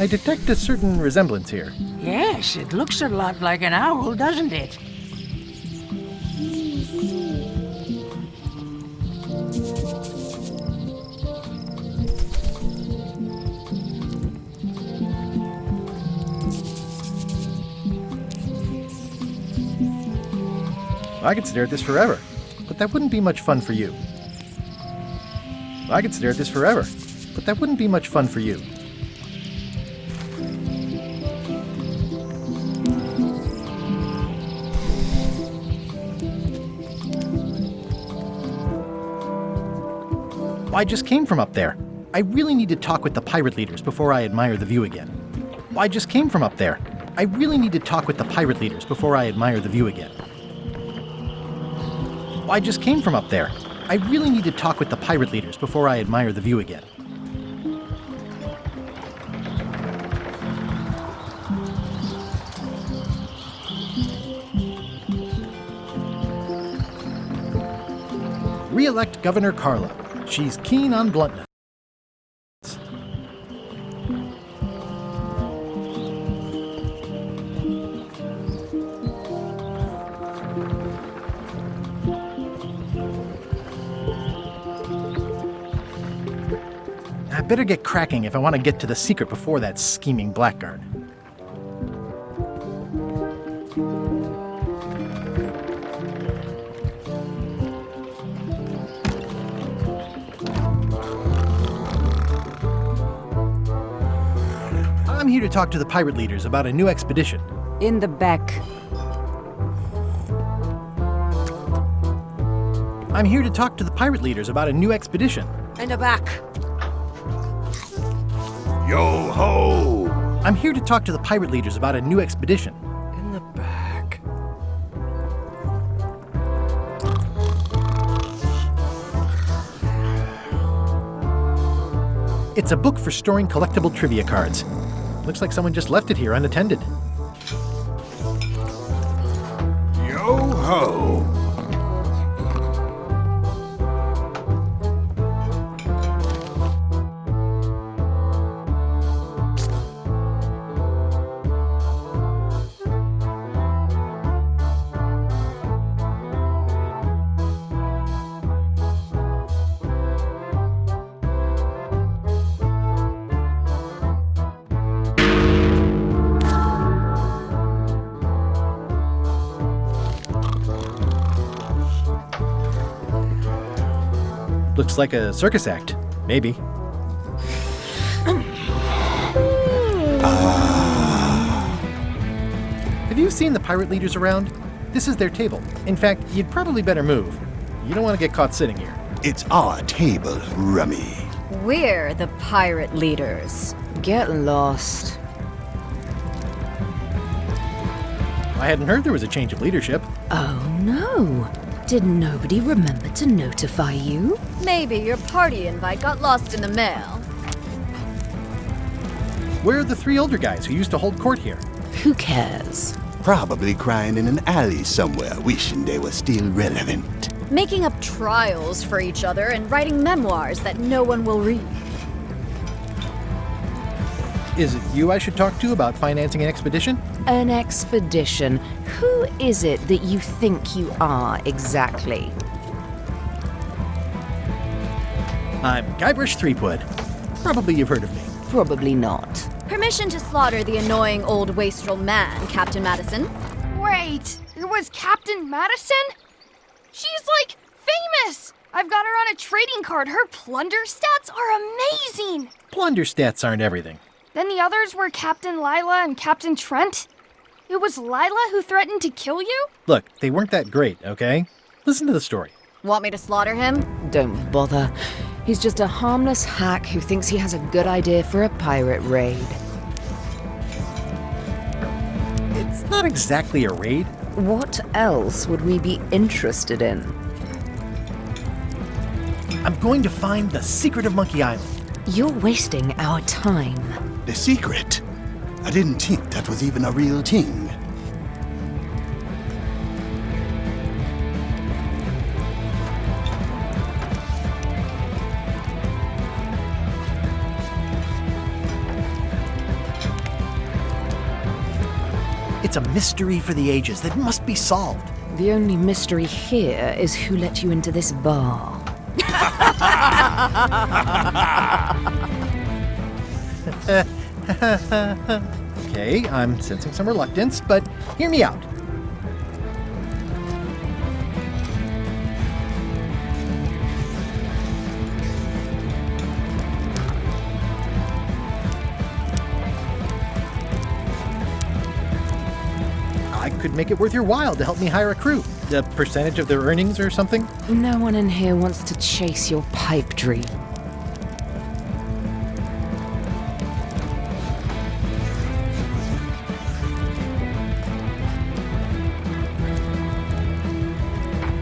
I detect a certain resemblance here. Yes, it looks a lot like an owl, doesn't it? I could stare at this forever, but that wouldn't be much fun for you. I could stare at this forever, but that wouldn't be much fun for you. I just came from up there. I really need to talk with the pirate leaders before I admire the view again. I just came from up there. I really need to talk with the pirate leaders before I admire the view again. I just came from up there. I really need to talk with the pirate leaders before I admire the view again. Re-elect Governor Carla. She's keen on bluntness. I better get cracking if I want to get to the secret before that scheming blackguard. I'm here to talk to the pirate leaders about a new expedition. In the back. I'm here to talk to the pirate leaders about a new expedition. In the back. Yo ho! I'm here to talk to the pirate leaders about a new expedition. In the back. It's a book for storing collectible trivia cards. Looks like someone just left it here unattended. Yo ho! Looks like a circus act. Maybe. Have you seen the pirate leaders around? This is their table. In fact, you'd probably better move. You don't want to get caught sitting here. It's our table, Rummy. We're the pirate leaders. Get lost. I hadn't heard there was a change of leadership. Oh no. Did nobody remember to notify you? Maybe your party invite got lost in the mail. Where are the three older guys who used to hold court here? Who cares? Probably crying in an alley somewhere, wishing they were still relevant. Making up trials for each other and writing memoirs that no one will read. Is it you I should talk to about financing an expedition? An expedition. Who is it that you think you are exactly? I'm Guybrush Threepwood. Probably you've heard of me. Probably not. Permission to slaughter the annoying old wastrel man, Captain Madison. Wait, it was Captain Madison? She's like famous! I've got her on a trading card. Her plunder stats are amazing! Plunder stats aren't everything. Then the others were Captain Lila and Captain Trent? It was Lila who threatened to kill you? Look, they weren't that great, okay? Listen to the story. Want me to slaughter him? Don't bother. He's just a harmless hack who thinks he has a good idea for a pirate raid. It's not exactly a raid. What else would we be interested in? I'm going to find the secret of Monkey Island. You're wasting our time. The secret? I didn't think that was even a real thing. It's a mystery for the ages that must be solved. The only mystery here is who let you into this bar. Okay, I'm sensing some reluctance, but hear me out. I could make it worth your while to help me hire a crew. A percentage of their earnings or something? No one in here wants to chase your pipe dream.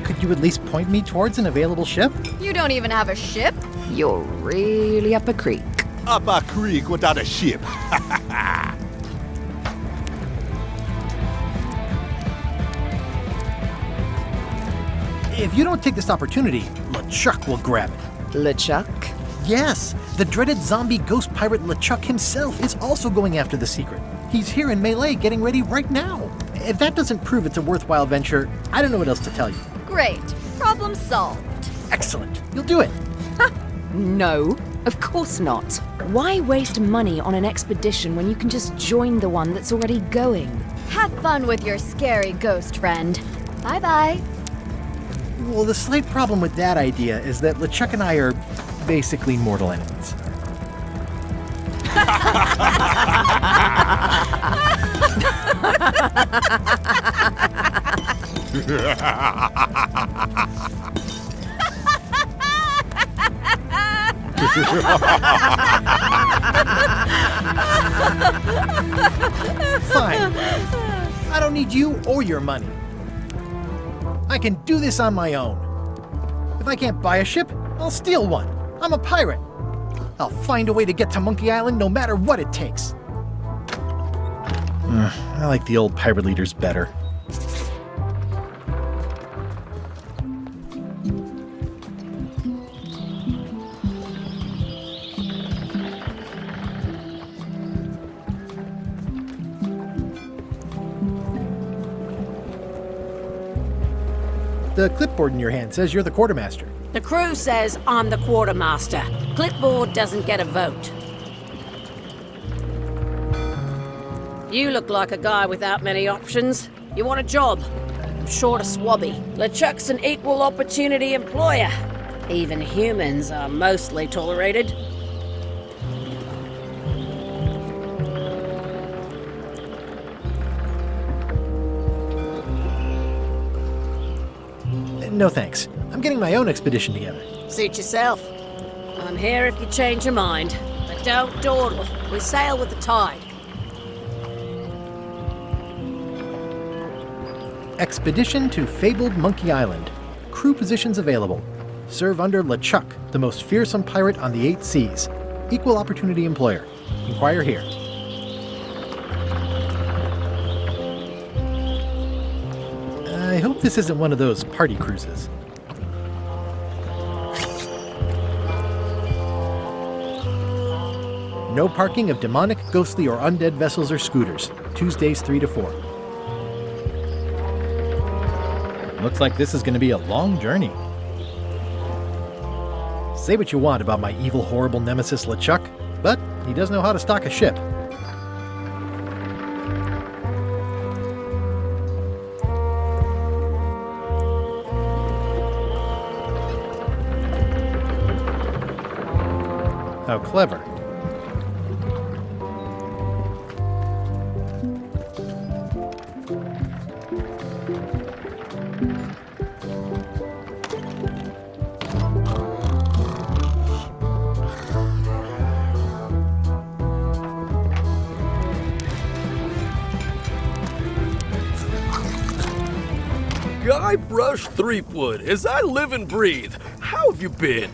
Could you at least point me towards an available ship? You don't even have a ship? You're really up a creek. Up a creek without a ship. If you don't take this opportunity, LeChuck will grab it. LeChuck? Yes, the dreaded zombie ghost pirate LeChuck himself is also going after the secret. He's here in Melee getting ready right now. If that doesn't prove it's a worthwhile venture, I don't know what else to tell you. Great. Problem solved. Excellent. You'll do it. No, of course not. Why waste money on an expedition when you can just join the one that's already going? Have fun with your scary ghost friend. Bye-bye. Well, the slight problem with that idea is that LeChuck and I are basically mortal enemies. Fine. I don't need you or your money. I can do this on my own. If I can't buy a ship, I'll steal one. I'm a pirate. I'll find a way to get to Monkey Island no matter what it takes. I like the old pirate leaders better. The clipboard in your hand says you're the quartermaster. The crew says I'm the quartermaster. Clipboard doesn't get a vote. You look like a guy without many options. You want a job? I'm short of swabby. LeChuck's an equal opportunity employer. Even humans are mostly tolerated. No thanks. I'm getting my own expedition together. Suit yourself. I'm here if you change your mind. But don't dawdle. We sail with the tide. Expedition to fabled Monkey Island. Crew positions available. Serve under LeChuck, the most fearsome pirate on the 8 seas. Equal opportunity employer. Inquire here. I hope this isn't one of those party cruises. No parking of demonic, ghostly, or undead vessels or scooters. Tuesdays 3 to 4. Looks like this is going to be a long journey. Say what you want about my evil, horrible nemesis LeChuck, but he does know how to stock a ship. How clever. Guybrush Threepwood, as I live and breathe, how have you been?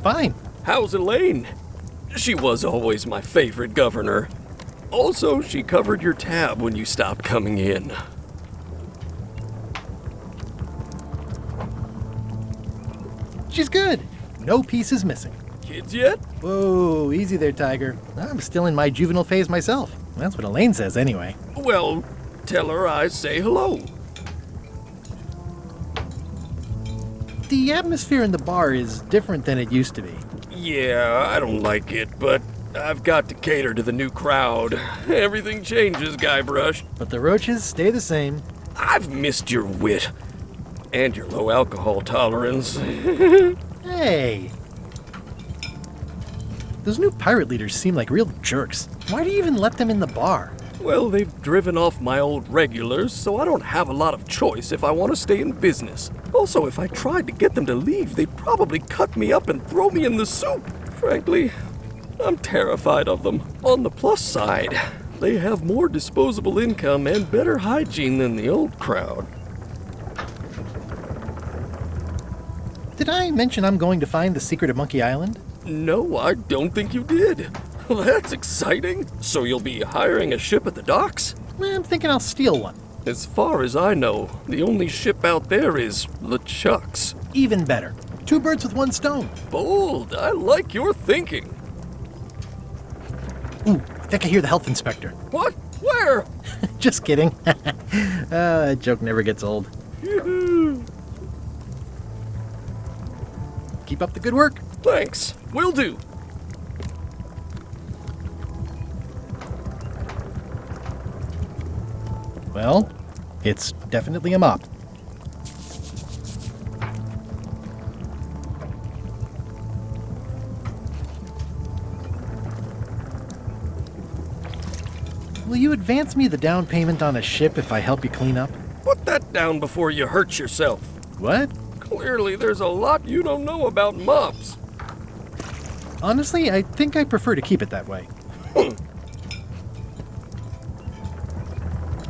Fine. How's Elaine? She was always my favorite governor. Also, she covered your tab when you stopped coming in. She's good. No piece is missing. kids yet? Whoa, easy there, Tiger. I'm still in my juvenile phase myself. That's what Elaine says, anyway. Well, tell her I say hello. The atmosphere in the bar is different than it used to be. Yeah, I don't like it, but I've got to cater to the new crowd. Everything changes, Guybrush. But the roaches stay the same. I've missed your wit. And your low alcohol tolerance. Hey! Those new pirate leaders seem like real jerks. Why do you even let them in the bar? Well, they've driven off my old regulars, so I don't have a lot of choice if I want to stay in business. Also, if I tried to get them to leave, they'd probably cut me up and throw me in the soup. Frankly, I'm terrified of them. On the plus side, they have more disposable income and better hygiene than the old crowd. Did I mention I'm going to find the secret of Monkey Island? No, I don't think you did. Well, that's exciting. So you'll be hiring a ship at the docks? I'm thinking I'll steal one. As far as I know, the only ship out there is LeChuck's. Even better. 2 birds with 1 stone. Bold. I like your thinking. Ooh, I think I hear the health inspector. What? Where? Just kidding. That joke never gets old. Keep up the good work. Thanks. Will do. Well, it's definitely a mop. Will you advance me the down payment on a ship if I help you clean up? Put that down before you hurt yourself. What? Clearly, there's a lot you don't know about mops. Honestly, I think I prefer to keep it that way.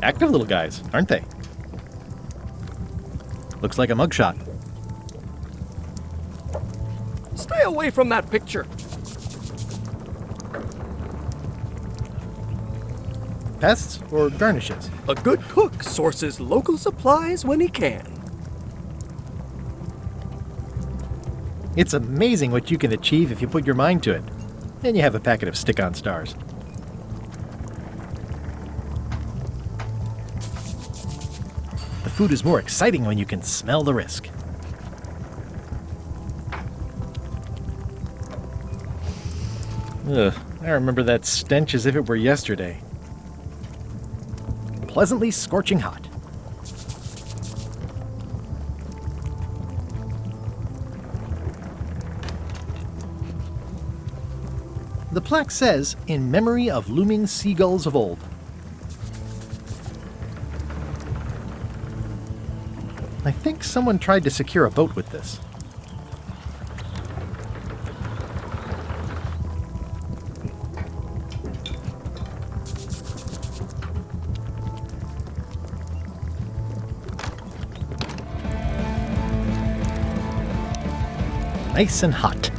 Active little guys, aren't they? Looks like a mugshot. Stay away from that picture. Pests or garnishes? A good cook sources local supplies when he can. It's amazing what you can achieve if you put your mind to it. And you have a packet of stick-on stars. The food is more exciting when you can smell the risk. Ugh, I remember that stench as if it were yesterday. Pleasantly scorching hot. The plaque says, "In memory of looming seagulls of old." I think someone tried to secure a boat with this. Nice and hot.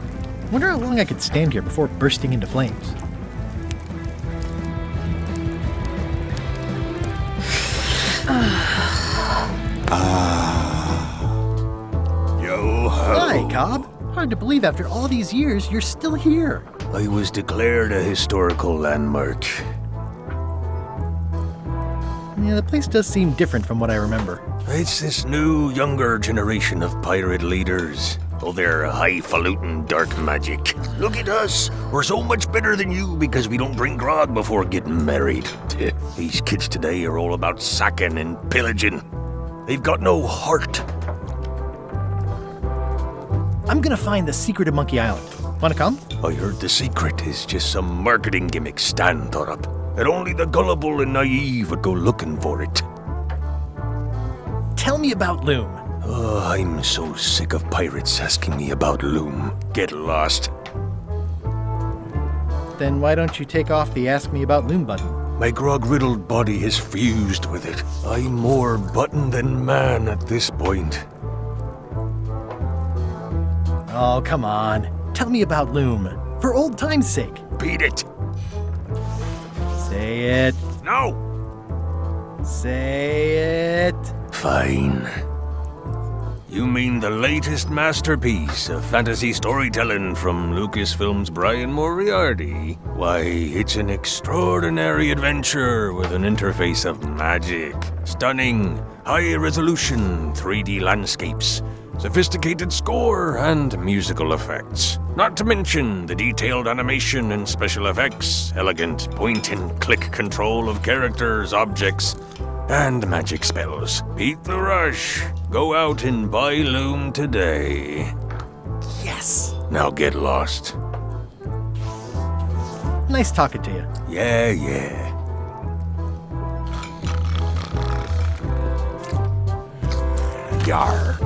Wonder how long I could stand here before bursting into flames. Yo ho. Hi, Cobb. Hard to believe after all these years you're still here. I was declared a historical landmark. Yeah, the place does seem different from what I remember. It's this new, younger generation of pirate leaders. Oh, they're highfalutin dark magic. Look at us. We're so much better than you because we don't drink grog before getting married. These kids today are all about sacking and pillaging. They've got no heart. I'm gonna find the secret of Monkey Island. Wanna come? I heard the secret is just some marketing gimmick Stan thought up. That only the gullible and naive would go looking for it. Tell me about Loom. Oh, I'm so sick of pirates asking me about Loom. Get lost. Then why don't you take off the Ask Me About Loom button? My grog-riddled body is fused with it. I'm more button than man at this point. Oh, come on. Tell me about Loom. For old time's sake. Beat it. Say it. No. Say it. Fine. You mean the latest masterpiece of fantasy storytelling from Lucasfilm's Brian Moriarty? Why, it's an extraordinary adventure with an interface of magic, stunning, high-resolution 3D landscapes, sophisticated score, and musical effects. Not to mention the detailed animation and special effects, elegant point-and-click control of characters, objects, and magic spells. Beat the rush. Go out and buy Loom today. Yes! Now get lost. Nice talking to you. Yeah. Yar.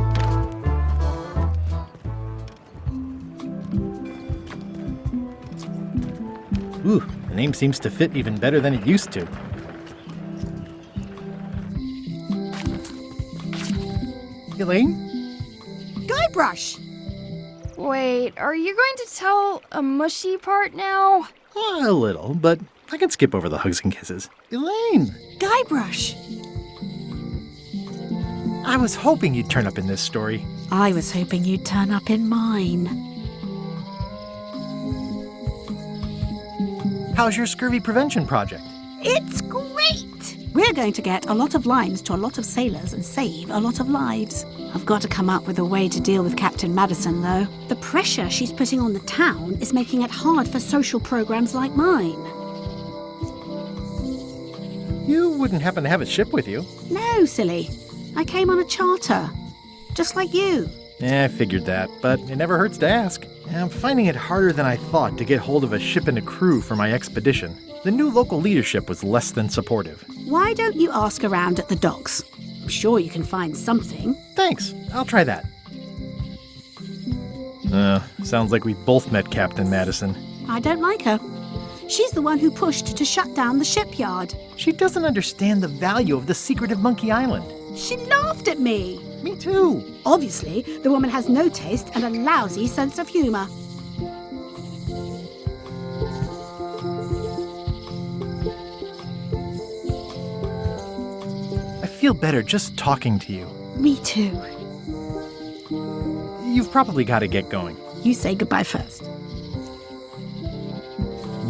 Ooh, the name seems to fit even better than it used to. Elaine? Guybrush! Wait, are you going to tell a mushy part now? A little, but I can skip over the hugs and kisses. Elaine! Guybrush! I was hoping you'd turn up in this story. I was hoping you'd turn up in mine. How's your scurvy prevention project? It's great! We're going to get a lot of limes to a lot of sailors and save a lot of lives. I've got to come up with a way to deal with Captain Madison, though. The pressure she's putting on the town is making it hard for social programs like mine. You wouldn't happen to have a ship with you. No, silly. I came on a charter. Just like you. I figured that, but it never hurts to ask. I'm finding it harder than I thought to get hold of a ship and a crew for my expedition. The new local leadership was less than supportive. Why don't you ask around at the docks? I'm sure you can find something. Thanks, I'll try that. Sounds like we both met Captain Madison. I don't like her. She's the one who pushed to shut down the shipyard. She doesn't understand the value of the secret of Monkey Island. She laughed at me. Me too. Obviously, the woman has no taste and a lousy sense of humor. I feel better just talking to you. Me too. You've probably got to get going. You say goodbye first.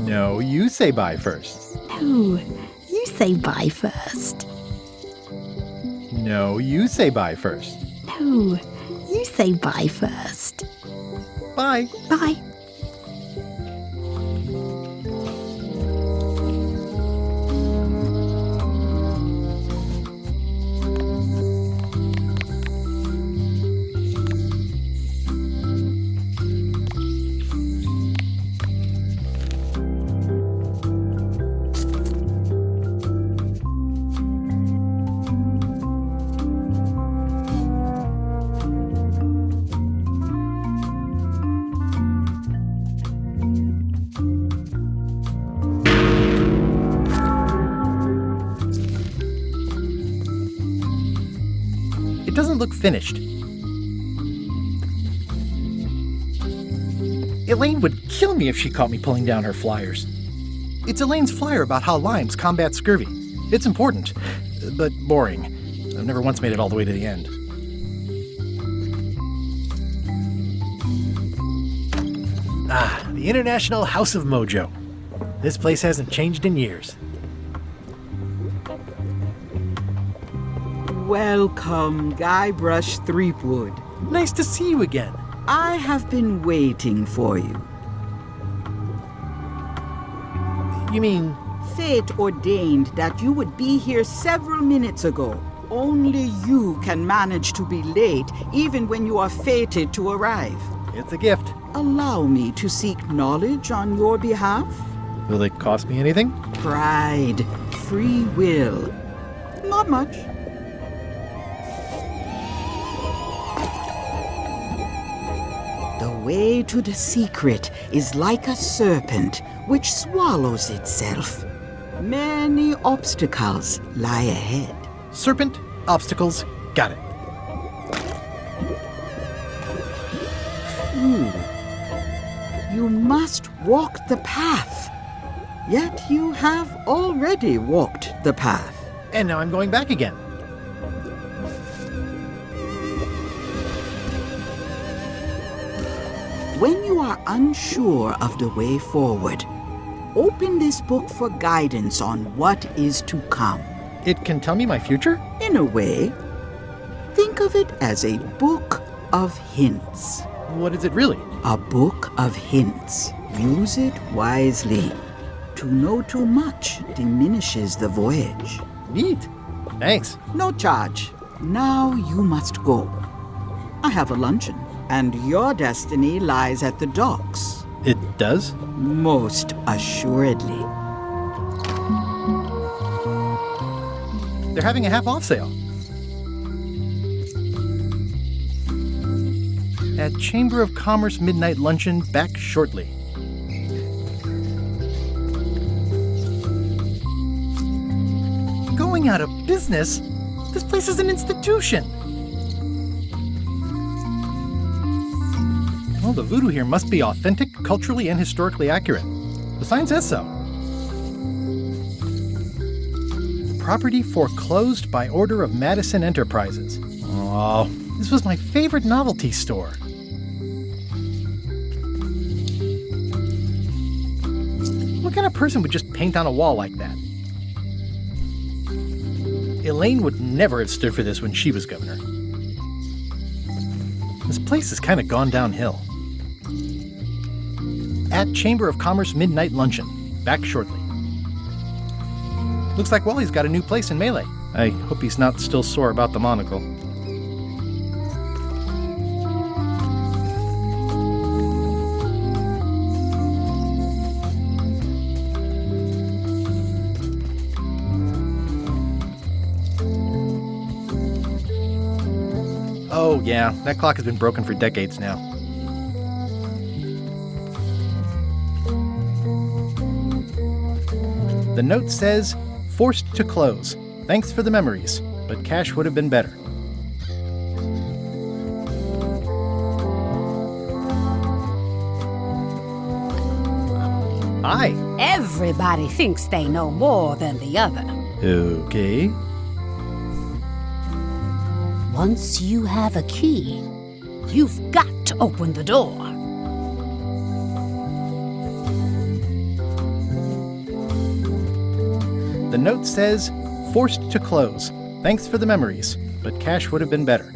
No, you say bye first. No, you say bye first. No, you say bye first. No, you say bye first. Bye. Bye. It doesn't look finished. Elaine would kill me if she caught me pulling down her flyers. It's Elaine's flyer about how limes combat scurvy. It's important, but boring. I've never once made it all the way to the end. The International House of Mojo. This place hasn't changed in years. Welcome, Guybrush Threepwood. Nice to see you again. I have been waiting for you. You mean... Fate ordained that you would be here several minutes ago. Only you can manage to be late, even when you are fated to arrive. It's a gift. Allow me to seek knowledge on your behalf. Will it cost me anything? Pride, free will. Not much. The way to the secret is like a serpent which swallows itself. Many obstacles lie ahead. Serpent, obstacles, got it. You must walk the path. Yet you have already walked the path. And now I'm going back again. When you are unsure of the way forward, open this book for guidance on what is to come. It can tell me my future? In a way, think of it as a book of hints. What is it really? A book of hints. Use it wisely. To know too much diminishes the voyage. Neat. Thanks. No charge. Now you must go. I have a luncheon, and your destiny lies at the docks. It does? Most assuredly. They're having a half-off sale. At Chamber of Commerce Midnight Luncheon, back shortly. Going out of business? This place is an institution. Well, the voodoo here must be authentic, culturally, and historically accurate. The sign says so. Property foreclosed by order of Madison Enterprises. Oh, this was my favorite novelty store. What kind of person would just paint on a wall like that? Elaine would never have stood for this when she was governor. This place has kind of gone downhill. At Chamber of Commerce Midnight Luncheon. Back shortly. Looks like Wally's got a new place in Melee. I hope he's not still sore about the monocle. Oh, yeah, that clock has been broken for decades now. The note says, forced to close. Thanks for the memories, but cash would have been better. Hi. Everybody thinks they know more than the other. Okay. Once you have a key, you've got to open the door. The note says, forced to close. Thanks for the memories, but cash would have been better.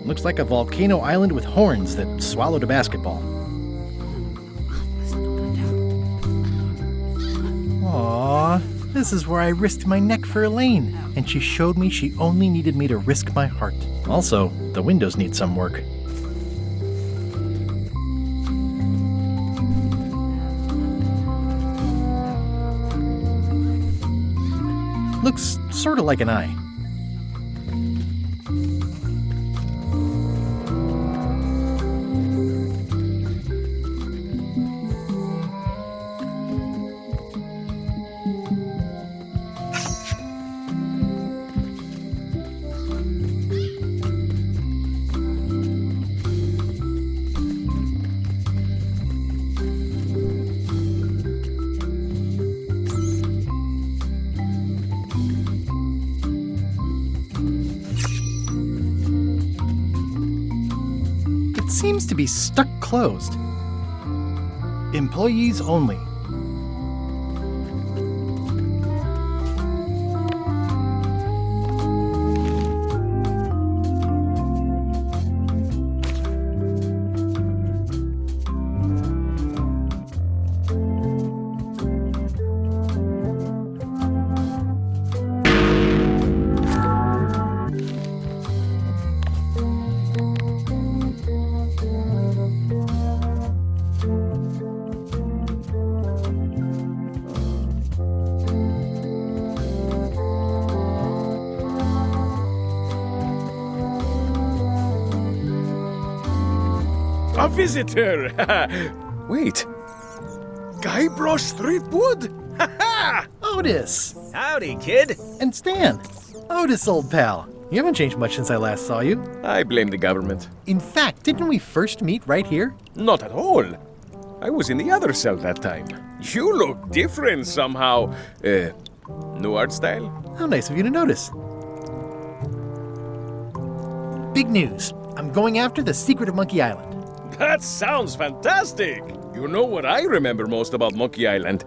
Looks like a volcano island with horns that swallowed a basketball. Aww, this is where I risked my neck for Elaine, and she showed me she only needed me to risk my heart. Also, the windows need some work. Looks sort of like an eye. Seems to be stuck closed. Employees only. A visitor! Wait. Guybrush Threepwood? Otis! Howdy, kid. And Stan. Otis, old pal. You haven't changed much since I last saw you. I blame the government. In fact, didn't we first meet right here? Not at all. I was in the other cell that time. You look different somehow. New art style? How nice of you to notice. Big news. I'm going after the secret of Monkey Island. That sounds fantastic! You know what I remember most about Monkey Island?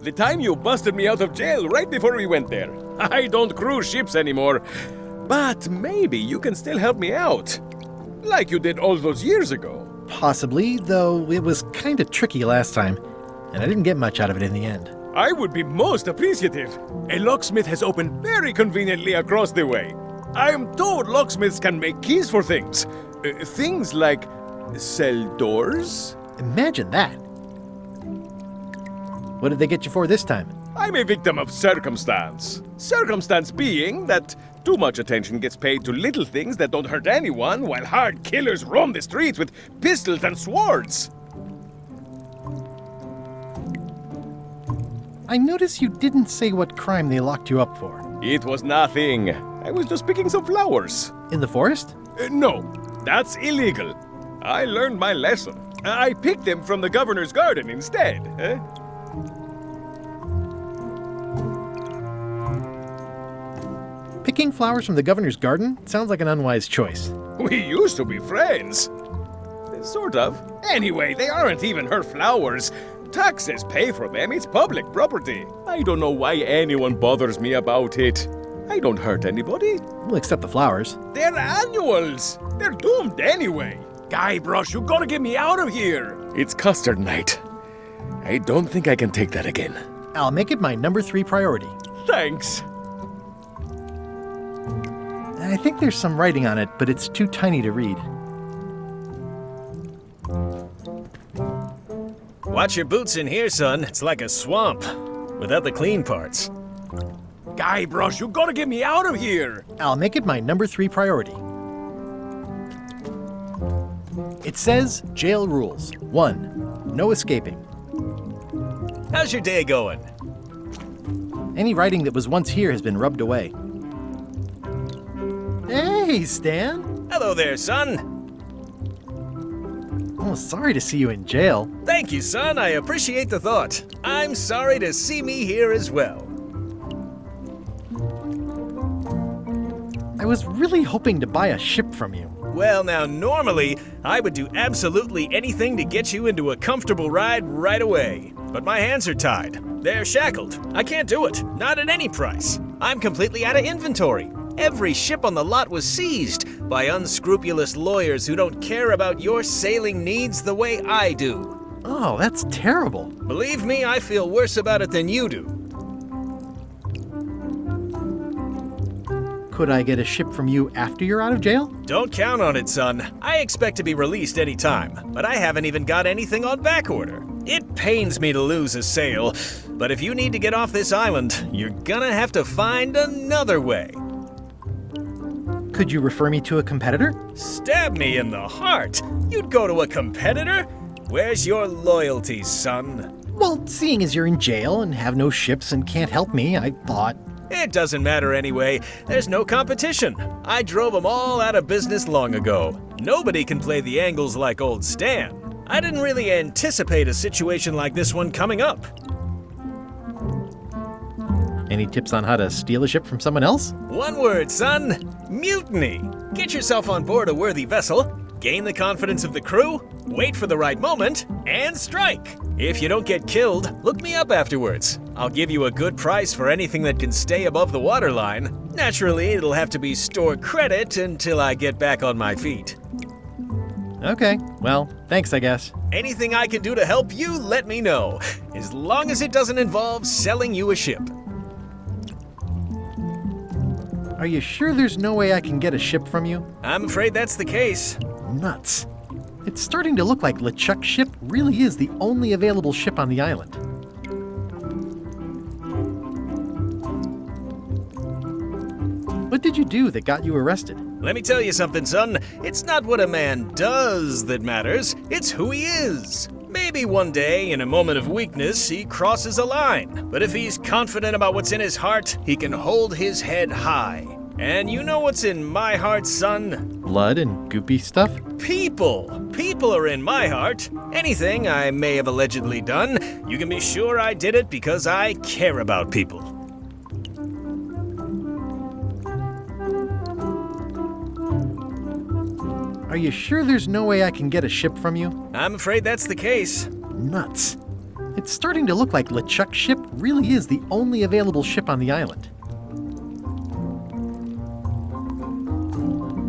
The time you busted me out of jail right before we went there. I don't cruise ships anymore. But maybe you can still help me out. Like you did all those years ago. Possibly, though it was kind of tricky last time, and I didn't get much out of it in the end. I would be most appreciative. A locksmith has opened very conveniently across the way. I am told locksmiths can make keys for things. Things like cell doors. Imagine that. What did they get you for this time? I'm a victim of circumstance. Circumstance being that too much attention gets paid to little things that don't hurt anyone, while hard killers roam the streets with pistols and swords. I notice you didn't say what crime they locked you up for. It was nothing. I was just picking some flowers. In the forest? No, that's illegal. I learned my lesson. I picked them from the governor's garden instead. Picking flowers from the governor's garden sounds like an unwise choice. We used to be friends. Sort of. Anyway, they aren't even her flowers. Taxes pay for them. It's public property. I don't know why anyone bothers me about it. I don't hurt anybody. We'll accept the flowers. They're annuals. They're doomed anyway. Guybrush, you gotta get me out of here. It's custard night. I don't think I can take that again. I'll make it my number 3 priority. Thanks. I think there's some writing on it, but it's too tiny to read. Watch your boots in here, son. It's like a swamp, without the clean parts. Guybrush, you gotta get me out of here! I'll make it my number 3 priority. It says jail rules. 1. No escaping. How's your day going? Any writing that was once here has been rubbed away. Hey, Stan! Hello there, son. Oh, sorry to see you in jail. Thank you, son. I appreciate the thought. I'm sorry to see me here as well. I was really hoping to buy a ship from you. Well, now, normally, I would do absolutely anything to get you into a comfortable ride right away. But my hands are tied. They're shackled. I can't do it. Not at any price. I'm completely out of inventory. Every ship on the lot was seized by unscrupulous lawyers who don't care about your sailing needs the way I do. Oh, that's terrible. Believe me, I feel worse about it than you do. Could I get a ship from you after you're out of jail? Don't count on it, son. I expect to be released any time, but I haven't even got anything on back order. It pains me to lose a sail, but if you need to get off this island, you're gonna have to find another way. Could you refer me to a competitor? Stab me in the heart. You'd go to a competitor? Where's your loyalty, son? Well, seeing as you're in jail and have no ships and can't help me, I thought... It doesn't matter anyway. There's no competition. I drove them all out of business long ago. Nobody can play the angles like old Stan. I didn't really anticipate a situation like this one coming up. Any tips on how to steal a ship from someone else? One word, son. Mutiny. Get yourself on board a worthy vessel, gain the confidence of the crew, wait for the right moment, and strike. If you don't get killed, look me up afterwards. I'll give you a good price for anything that can stay above the waterline. Naturally, it'll have to be store credit until I get back on my feet. Okay, well, thanks, I guess. Anything I can do to help you, let me know. As long as it doesn't involve selling you a ship. Are you sure there's no way I can get a ship from you? I'm afraid that's the case. Nuts. It's starting to look like LeChuck's ship really is the only available ship on the island. What did you do that got you arrested? Let me tell you something, son. It's not what a man does that matters, it's who he is. Maybe one day, in a moment of weakness, he crosses a line. But if he's confident about what's in his heart, he can hold his head high. And you know what's in my heart, son? Blood and goopy stuff? People! People are in my heart. Anything I may have allegedly done, you can be sure I did it because I care about people. Are Are you sure there's no way I can get a ship from you? I'm afraid that's the case. Nuts. It's starting to look like LeChuck's ship really is the only available ship on the island.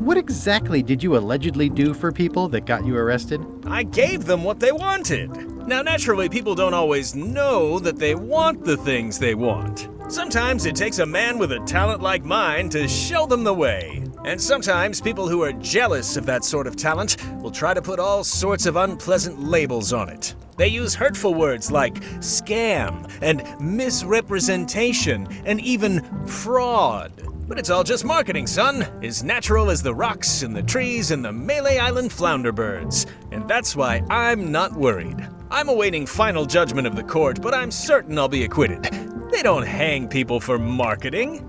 What exactly did you allegedly do for people that got you arrested? I gave them what they wanted. Now, naturally, people don't always know that they want the things they want. Sometimes it takes a man with a talent like mine to show them the way. And sometimes people who are jealous of that sort of talent will try to put all sorts of unpleasant labels on it. They use hurtful words like scam and misrepresentation and even fraud. But it's all just marketing, son. As natural as the rocks and the trees and the Melee Island flounder birds. And that's why I'm not worried. I'm awaiting final judgment of the court, but I'm certain I'll be acquitted. They don't hang people for marketing.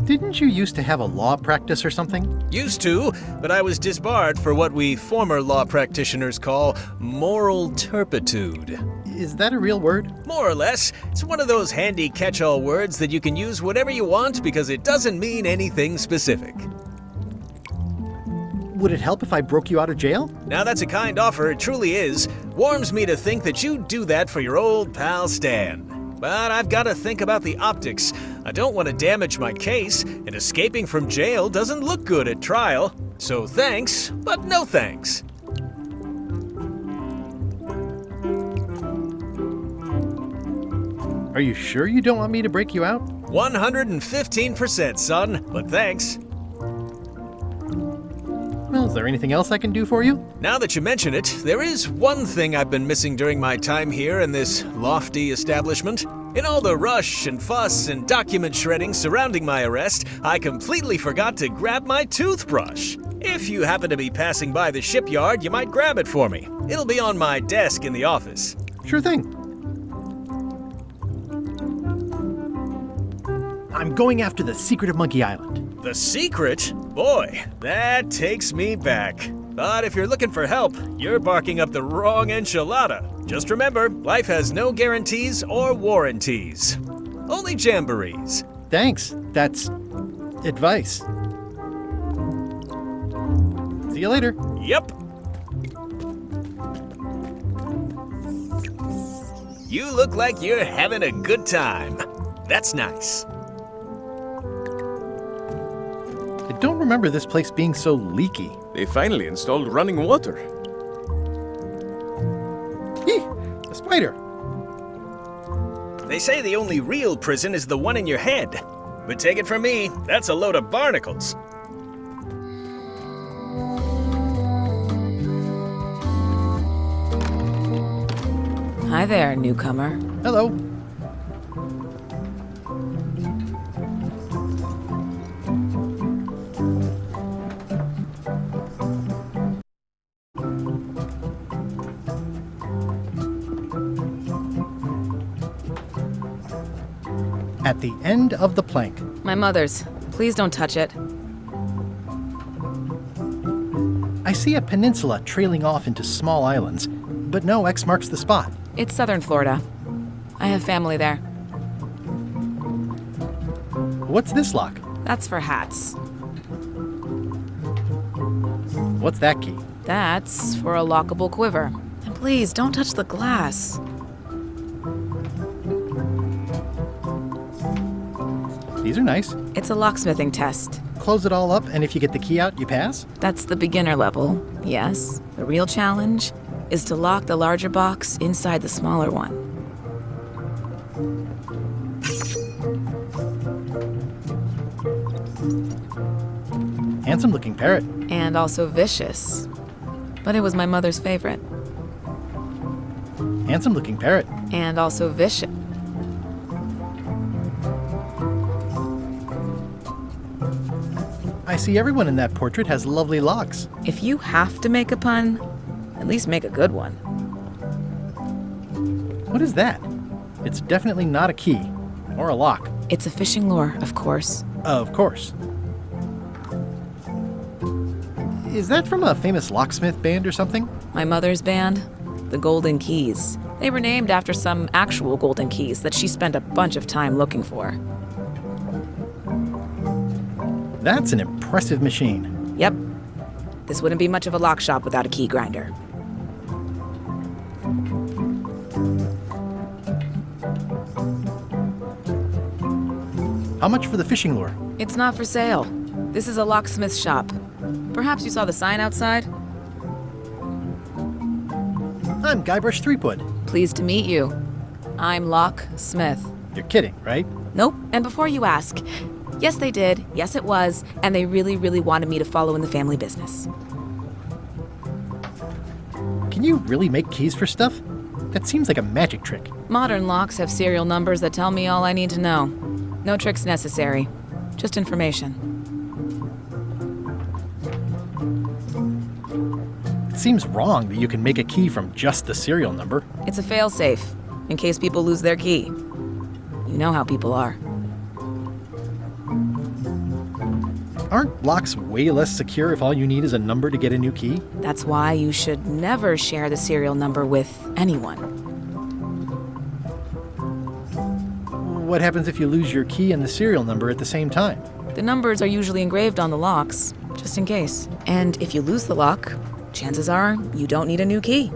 Didn't you used to have a law practice or something? Used to, but I was disbarred for what we former law practitioners call moral turpitude. Is that a real word? More or less. It's one of those handy catch-all words that you can use whatever you want because it doesn't mean anything specific. Would it help if I broke you out of jail? Now that's a kind offer, it truly is. Warms me to think that you'd do that for your old pal Stan. But I've got to think about the optics. I don't want to damage my case, and escaping from jail doesn't look good at trial. So thanks, but no thanks. Are you sure you don't want me to break you out? 115%, son, but thanks. Well, is there anything else I can do for you? Now that you mention it, there is one thing I've been missing during my time here in this lofty establishment. In all the rush and fuss and document shredding surrounding my arrest, I completely forgot to grab my toothbrush. If you happen to be passing by the shipyard, you might grab it for me. It'll be on my desk in the office. Sure thing. I'm going after the secret of Monkey Island. The secret? Boy, that takes me back. But if you're looking for help, you're barking up the wrong enchilada. Just remember, life has no guarantees or warranties. Only jamborees. Thanks. That's advice. See you later. Yep. You look like you're having a good time. That's nice. I don't remember this place being so leaky. They finally installed running water. Eek! A spider! They say the only real prison is the one in your head. But take it from me, that's a load of barnacles. Hi there, newcomer. Hello. At the end of the plank. My mother's. Please don't touch it. I see a peninsula trailing off into small islands, but no X marks the spot. It's southern Florida. I have family there. What's this lock? That's for hats. What's that key? That's for a lockable quiver. And please, don't touch the glass. These are nice. It's a locksmithing test. Close it all up, and if you get the key out, you pass? That's the beginner level, yes. The real challenge is to lock the larger box inside the smaller one. Handsome looking parrot. And also vicious. But it was my mother's favorite. Handsome looking parrot. And also vicious. I see everyone in that portrait has lovely locks. If you have to make a pun, at least make a good one. What is that? It's definitely not a key. Or a lock. It's a fishing lure, of course. Of course. Is that from a famous locksmith band or something? My mother's band, the Golden Keys. They were named after some actual golden keys that she spent a bunch of time looking for. That's an impressive machine. Yep. This wouldn't be much of a lock shop without a key grinder. How much for the fishing lure? It's not for sale. This is a locksmith shop. Perhaps you saw the sign outside? I'm Guybrush Threepwood. Pleased to meet you. I'm Locksmith. You're kidding, right? Nope. And before you ask, yes, they did. Yes, it was. And they really, really wanted me to follow in the family business. Can you really make keys for stuff? That seems like a magic trick. Modern locks have serial numbers that tell me all I need to know. No tricks necessary. Just information. It seems wrong that you can make a key from just the serial number. It's a failsafe, in case people lose their key. You know how people are. Aren't locks way less secure if all you need is a number to get a new key? That's why you should never share the serial number with anyone. What happens if you lose your key and the serial number at the same time? The numbers are usually engraved on the locks, just in case. And if you lose the lock, chances are you don't need a new key.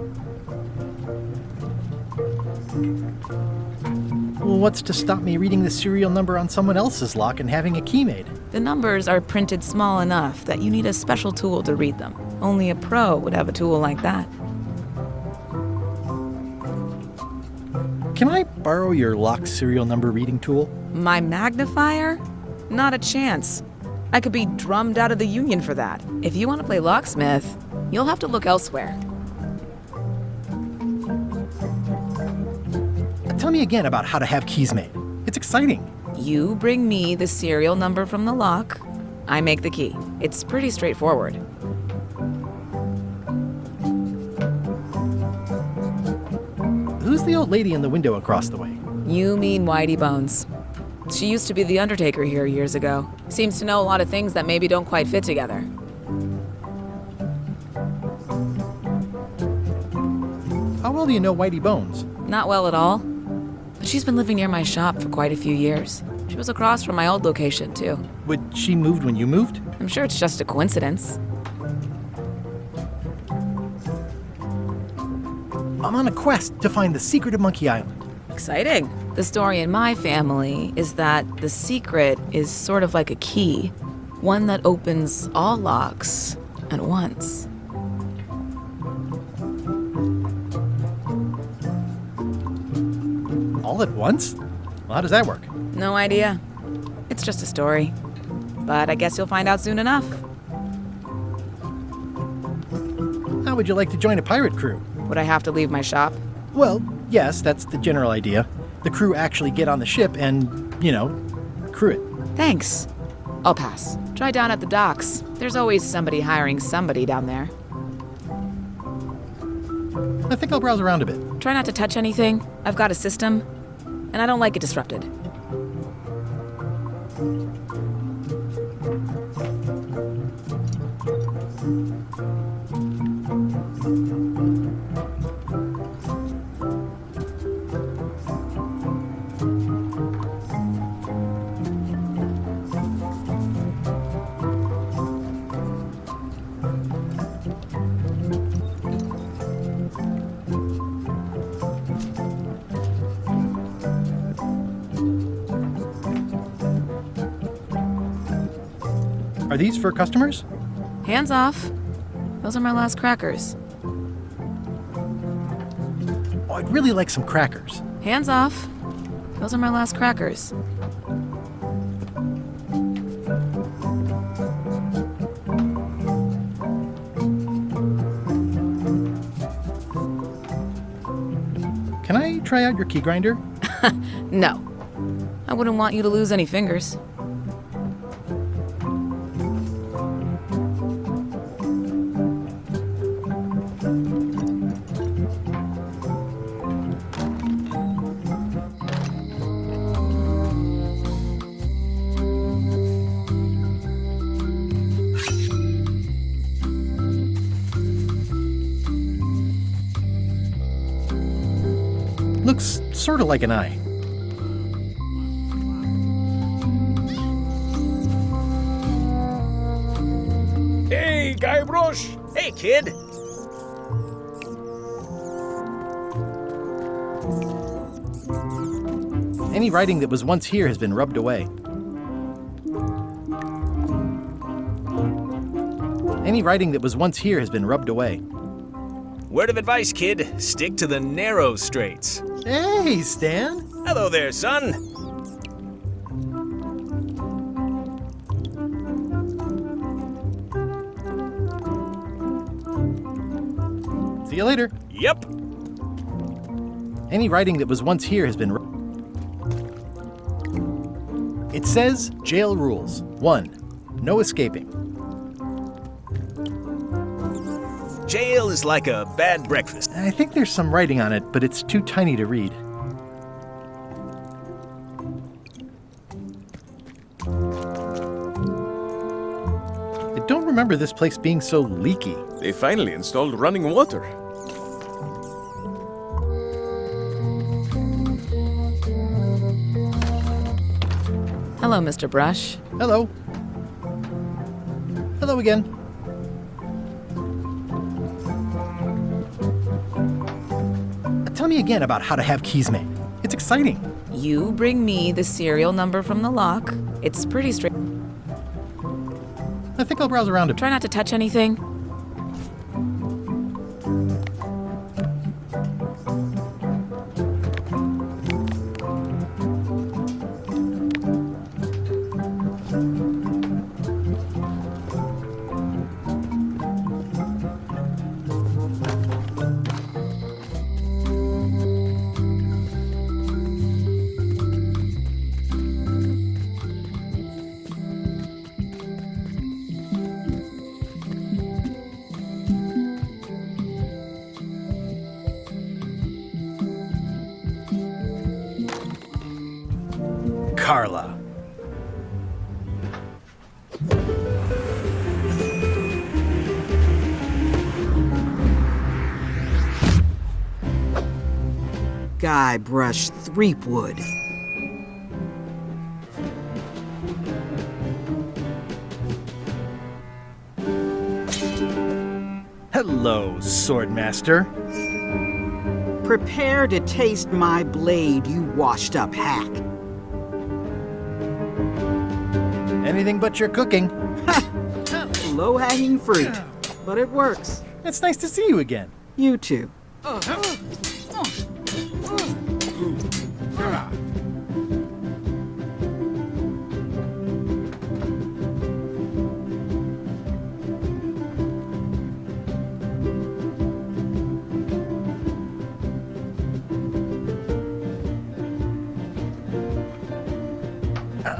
Well, what's to stop me reading the serial number on someone else's lock and having a key made? The numbers are printed small enough that you need a special tool to read them. Only a pro would have a tool like that. Can I borrow your lock serial number reading tool? My magnifier? Not a chance. I could be drummed out of the union for that. If you want to play locksmith, you'll have to look elsewhere. Tell me again about how to have keys made. It's exciting. You bring me the serial number from the lock, I make the key. It's pretty straightforward. Who's the old lady in the window across the way? You mean Whitey Bones. She used to be the undertaker here years ago. Seems to know a lot of things that maybe don't quite fit together. How well do you know Whitey Bones? Not well at all. But she's been living near my shop for quite a few years. She was across from my old location, too. Would she moved when you moved? I'm sure it's just a coincidence. I'm on a quest to find the secret of Monkey Island. Exciting. The story in my family is that the secret is sort of like a key, one that opens all locks at once. All at once? Well, how does that work? No idea. It's just a story. But I guess you'll find out soon enough. How would you like to join a pirate crew? Would I have to leave my shop? Well, yes, that's the general idea. The crew actually get on the ship and, crew it. Thanks. I'll pass. Try down at the docks. There's always somebody hiring somebody down there. I think I'll browse around a bit. Try not to touch anything. I've got a system, and I don't like it disrupted. Are these for customers? Hands off. Those are my last crackers. Oh, I'd really like some crackers. Hands off. Those are my last crackers. Can I try out your key grinder? No. I wouldn't want you to lose any fingers. Looks sort of like an eye. Hey, Guybrush! Hey, kid! Any writing that was once here has been rubbed away. Any writing that was once here has been rubbed away. Word of advice, kid. Stick to the narrow straits. Hey, Stan! Hello there, son. See you later. Yep. Any writing that was once here has been... It says jail rules. 1. No escaping. Jail is like a bad breakfast. I think there's some writing on it, but it's too tiny to read. I don't remember this place being so leaky. They finally installed running water. Hello, Mr. Brush. Hello. Hello again. Tell me again about how to have keys made. It's exciting. You bring me the serial number from the lock. It's pretty straight. I think I'll browse around a bit. Try not to touch anything. Carla. Guybrush Threepwood. Hello, Swordmaster. Prepare to taste my blade, you washed-up hack. Anything but your cooking. Low-hanging fruit, but it works. It's nice to see you again. You too.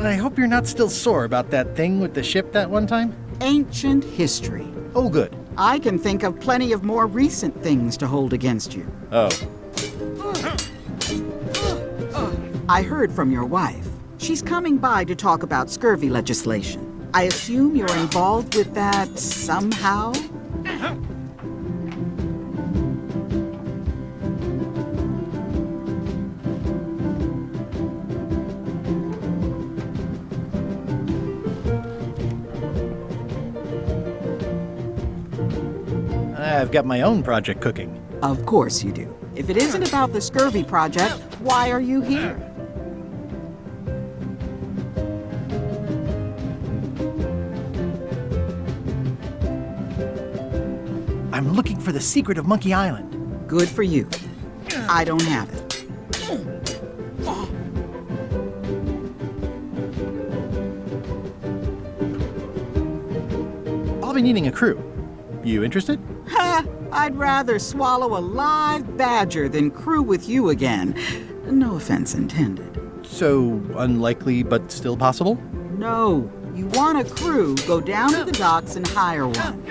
I hope you're not still sore about that thing with the ship that one time. Ancient history. Oh, good. I can think of plenty of more recent things to hold against you. Oh. I heard from your wife. She's coming by to talk about scurvy legislation. I assume you're involved with that somehow? I've got my own project cooking. Of course you do. If it isn't about the scurvy project, why are you here? I'm looking for the secret of Monkey Island. Good for you. I don't have it. I'll be needing a crew. You interested? Ha! I'd rather swallow a live badger than crew with you again. No offense intended. So, unlikely but still possible? No. You want a crew, go down to the docks and hire one.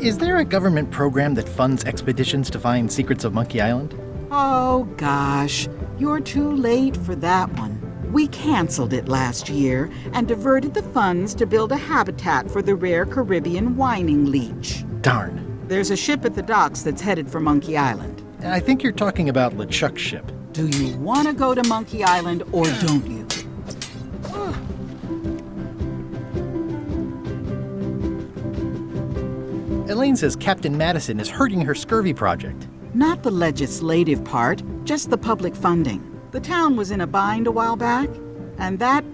Is there a government program that funds expeditions to find secrets of Monkey Island? Oh, gosh. You're too late for that one. We canceled it last year and diverted the funds to build a habitat for the rare Caribbean whining leech. Darn. There's a ship at the docks that's headed for Monkey Island. I think you're talking about LeChuck's ship. Do you want to go to Monkey Island or don't you? Elaine says Captain Madison is hurting her scurvy project. Not the legislative part, just the public funding. The town was in a bind a while back, and that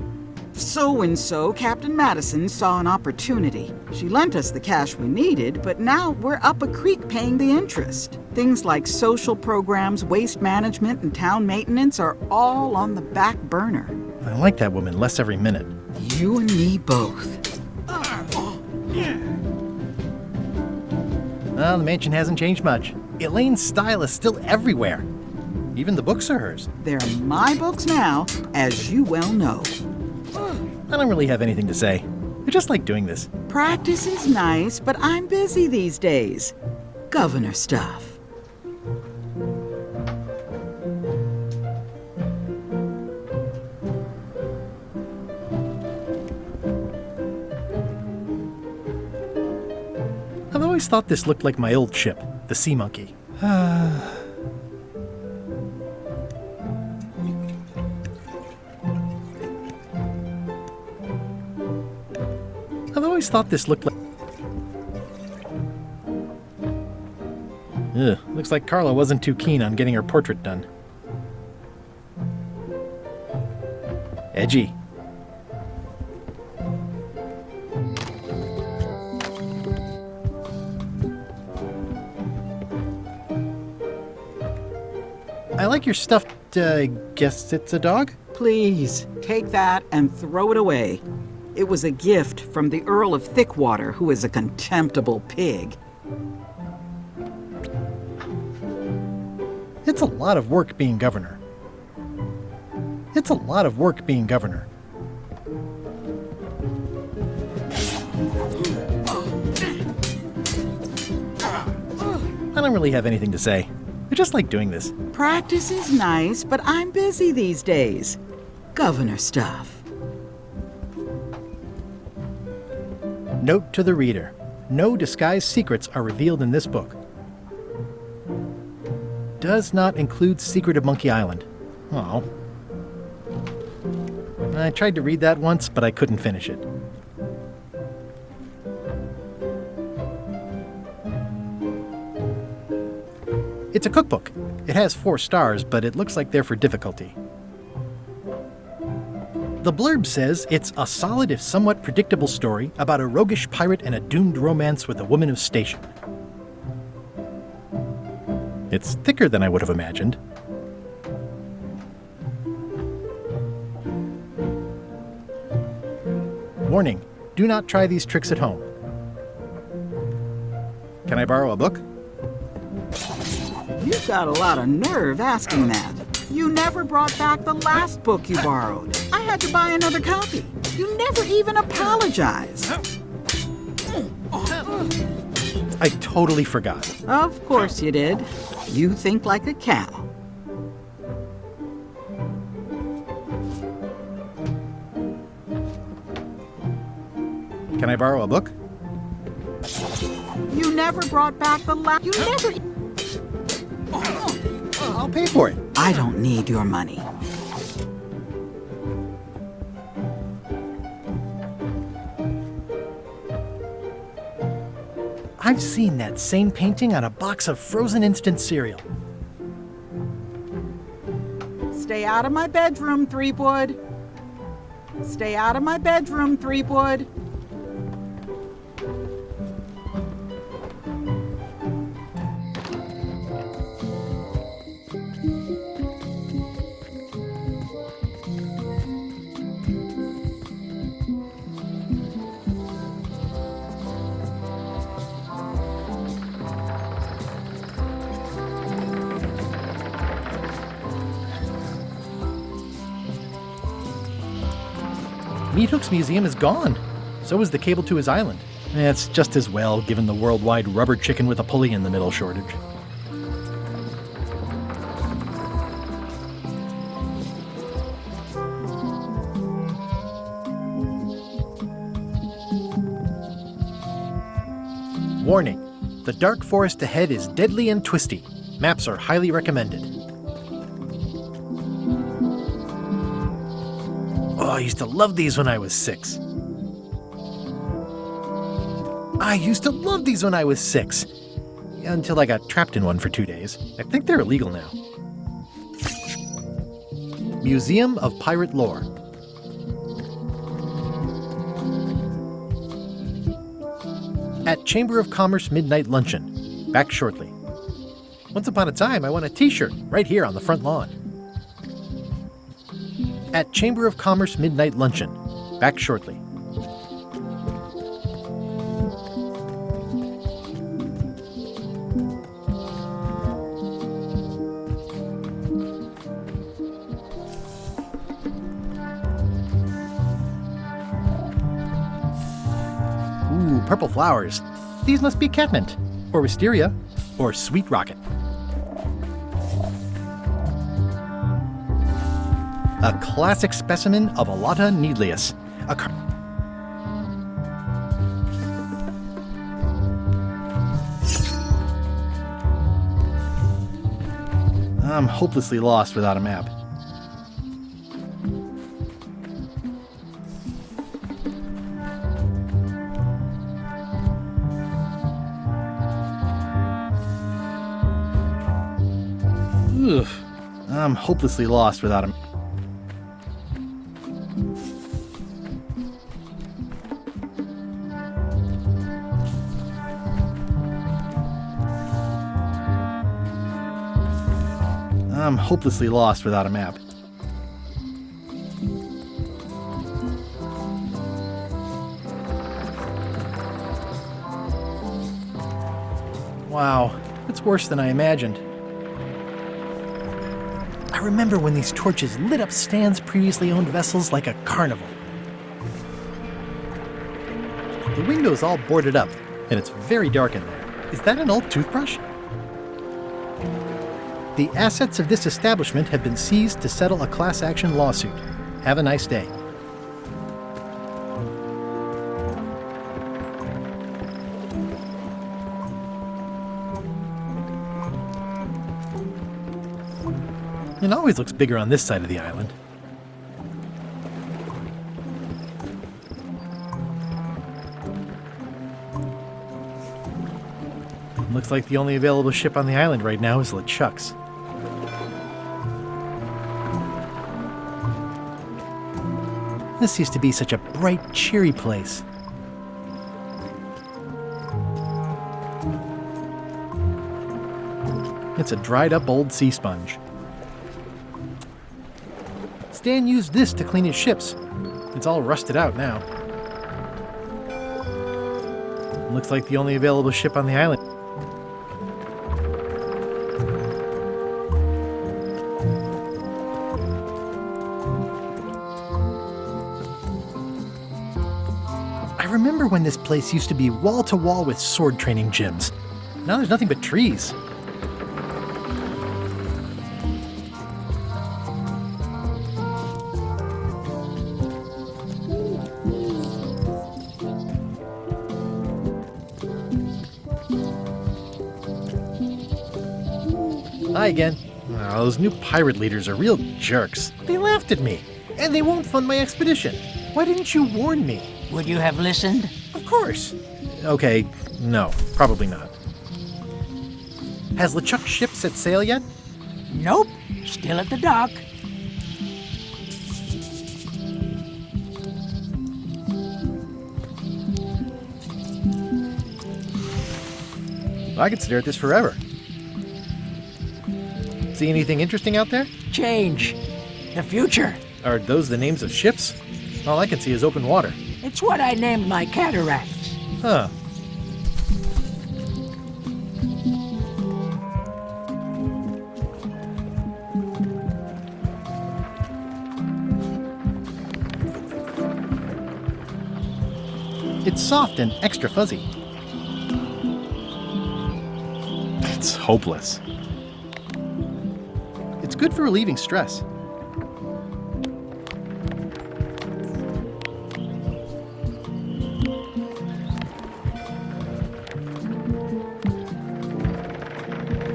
so-and-so, Captain Madison, saw an opportunity. She lent us the cash we needed, but now we're up a creek paying the interest. Things like social programs, waste management, and town maintenance are all on the back burner. I like that woman less every minute. You and me both. Well, the mansion hasn't changed much. Elaine's style is still everywhere. Even the books are hers. They're my books now, as you well know. I don't really have anything to say. I just like doing this. Practice is nice, but I'm busy these days. Governor stuff. I've always thought this looked like my old ship, the Sea Monkey. I've always thought this looked like... Ugh, looks like Carla wasn't too keen on getting her portrait done. Edgy. I like your stuffed, guess it's a dog? Please, take that and throw it away. It was a gift from the Earl of Thickwater, who is a contemptible pig. It's a lot of work being governor. It's a lot of work being governor. I don't really have anything to say. I just like doing this. Practice is nice, but I'm busy these days. Governor stuff. Note to the reader. No disguised secrets are revealed in this book. Does not include Secret of Monkey Island. Oh. I tried to read that once, but I couldn't finish it. It's a cookbook. It has 4 stars, but it looks like they're for difficulty. The blurb says it's a solid if somewhat predictable story about a roguish pirate and a doomed romance with a woman of station. It's thicker than I would have imagined. Warning, do not try these tricks at home. Can I borrow a book? You've got a lot of nerve asking that. You never brought back the last book you borrowed. I had to buy another copy. You never even apologized. I totally forgot. Of course you did. You think like a cow. Can I borrow a book? You never brought back the last... You never... I'll pay for it. I don't need your money. I've seen that same painting on a box of frozen instant cereal. Stay out of my bedroom, Threepwood. Stay out of my bedroom, Threepwood. Meat Hook's museum is gone. So is the cable to his island. It's just as well, given the worldwide rubber chicken with a pulley in the middle shortage. Warning, the dark forest ahead is deadly and twisty. Maps are highly recommended. I used to love these when I was 6. I used to love these when I was 6. Until I got trapped in one for 2 days. I think they're illegal now. Museum of Pirate Lore. At Chamber of Commerce Midnight Luncheon. Back shortly. Once upon a time, I won a t-shirt right here on the front lawn. At Chamber of Commerce Midnight Luncheon. Back shortly. Ooh, purple flowers. These must be catmint, or wisteria, or sweet rocket. A classic specimen of Alata needleus. I'm hopelessly lost without a map. Oof. I'm hopelessly lost without him. I'm hopelessly lost without a map. Wow, it's worse than I imagined. I remember when these torches lit up Stan's previously owned vessels like a carnival. The window's all boarded up, and it's very dark in there. Is that an old toothbrush? The assets of this establishment have been seized to settle a class action lawsuit. Have a nice day. It always looks bigger on this side of the island. Looks like the only available ship on the island right now is LeChuck's. This used to be such a bright, cheery place. It's a dried-up old sea sponge. Stan used this to clean his ships. It's all rusted out now. Looks like the only available ship on the island. I remember when this place used to be wall-to-wall with sword training gyms. Now there's nothing but trees. Hi again. Oh, those new pirate leaders are real jerks. They laughed at me, and they won't fund my expedition. Why didn't you warn me? Would you have listened? Of course. Okay, no, probably not. Has LeChuck's ship set sail yet? Nope, still at the dock. I could stare at this forever. See anything interesting out there? Change. The future. Are those the names of ships? All I can see is open water. It's what I named my cataracts. Huh. It's soft and extra fuzzy. It's hopeless. It's good for relieving stress.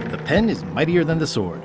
The pen is mightier than the sword.